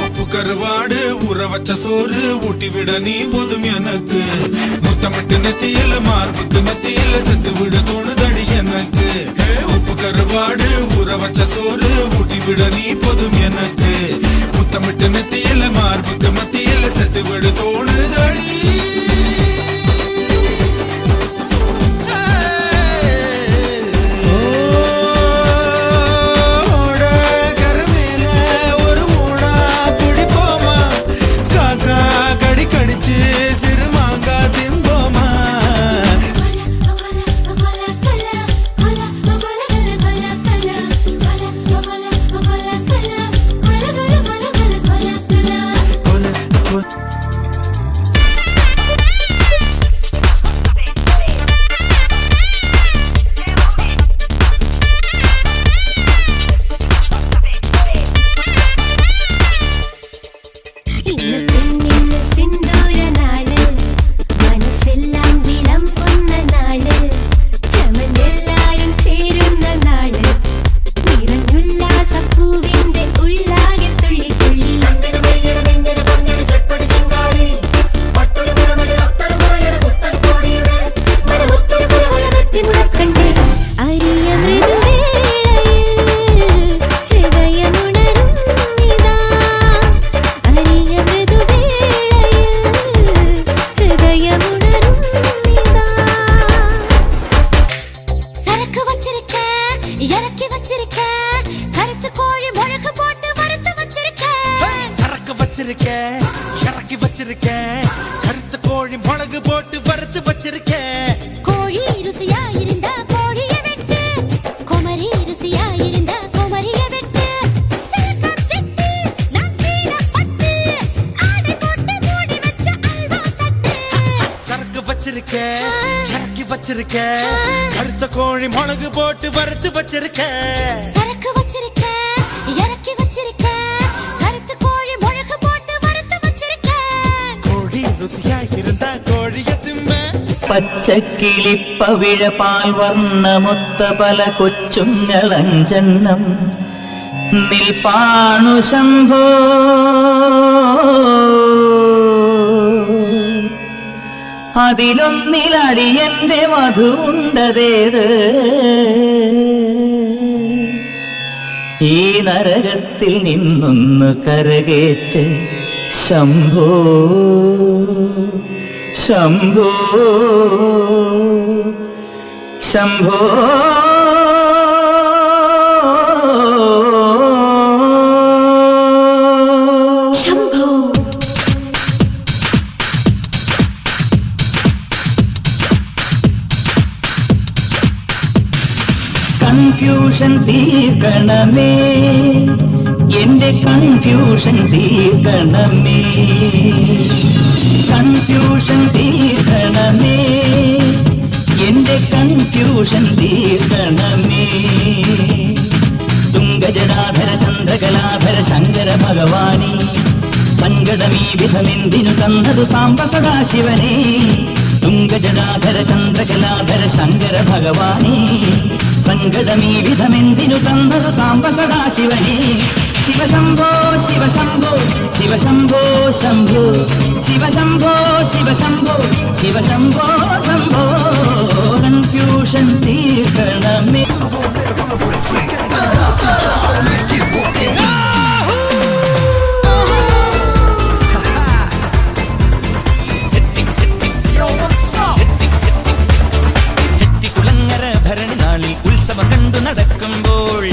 உப்பு கருவாடு ஊற வச்ச சோறு ஊட்டி விட நீ போதும் எனக்கு முத்தமிட்டு நெத்தியில மார்புக்கு நெத்தியில செத்து விட தோணுதடி எனக்கு உப்பு கருவாடு ஊற வச்ச சோறு ஊட்டி விட நீ போதும் எனக்கு முத்தமிட்டு நெத்தியில மார்புக்கு மத்தியில செத்து விட தோணுதடி இறக்கி வச்சிருக்கேன் கருத்து கோழி மிளகு போட்டு வறுத்து வச்சிருக்கேன் கோழி ருசியா இருந்தா கோழிய வெட்டு குமரி ருசியா இருந்தா குமரிய வெட்டு சரக்கு வச்சிருக்கேன் இறக்கி வச்சிருக்கேன் கருத்து கோழி மிளகு போட்டு வறுத்து வச்சிருக்கேன் சரக்கு வச்சிருக்கேன் இறக்கி வச்சிருக்கேன் പച്ചക്കിളിപ്പവിഴ പാൽവർണ്ണമൊത്ത പല കൊച്ചുങ്ങളഞ്ചെണ്ണം നിൽപ്പാണു ശംഭോ അതിലൊന്നിലടിയന്റെ മധുണ്ടതേത് ഈ നരകത്തിൽ നിന്നൊന്ന് കരകേറ്റ് ശംഭോ ശംഭോ ശംഭോ ശംഭോ കൺഫ്യൂഷൻ തീർക്കണമേ എന്റെ കൺഫ്യൂഷൻ തീർക്കണമേ കൺഫ്യൂഷൻ തീർക്കണമേ എന്റെ കൺഫ്യൂഷൻ തീർക്കണമേ തുംഗജടാധര ചന്ദ്രകലാധര ശങ്കര ഭഗവാനേ സങ്കടമീ വിധമെന്തിനു തന്നതു സാംബ സദാശിവനേ തുംഗജടാധര ചന്ദ്രകലാധര ശങ്കര ഭഗവാനേ സങ്കടമീ വിധമെന്തിനു തന്നതു സാംബ സദാശിവനേ ശിവശംഭോ ശിവശംഭോ ശിവശംഭോ ശംഭോ ശിവശംഭോ ശിവശംഭോ ശിവശംഭോ ശംഭോ കൺഫ്യൂഷൻ തീർക്കണമേ ചെട്ടിക്കുളങ്ങര ഭരണി നാളിൽ ഉത്സവം കണ്ടു നടക്കുമ്പോൾ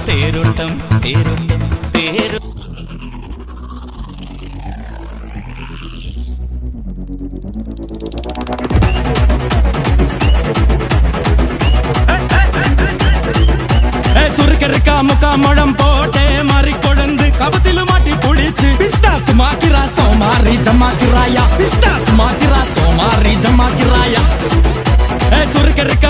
തേരോട്ടം തേരോട്ടം തേരോ சுருக்கருக்கா முக்கா முழம் போட்டே மாறி கொழுந்து கபத்திலு மாட்டி புடிச்சு பிஸ்தாஸ் மாக்கிரா சோமாரி ஜமாக்கிராயா பிஸ்தாஸ் மாக்கிரா சோமாரி ஜமாக்கிராயா சுருக்கருக்கா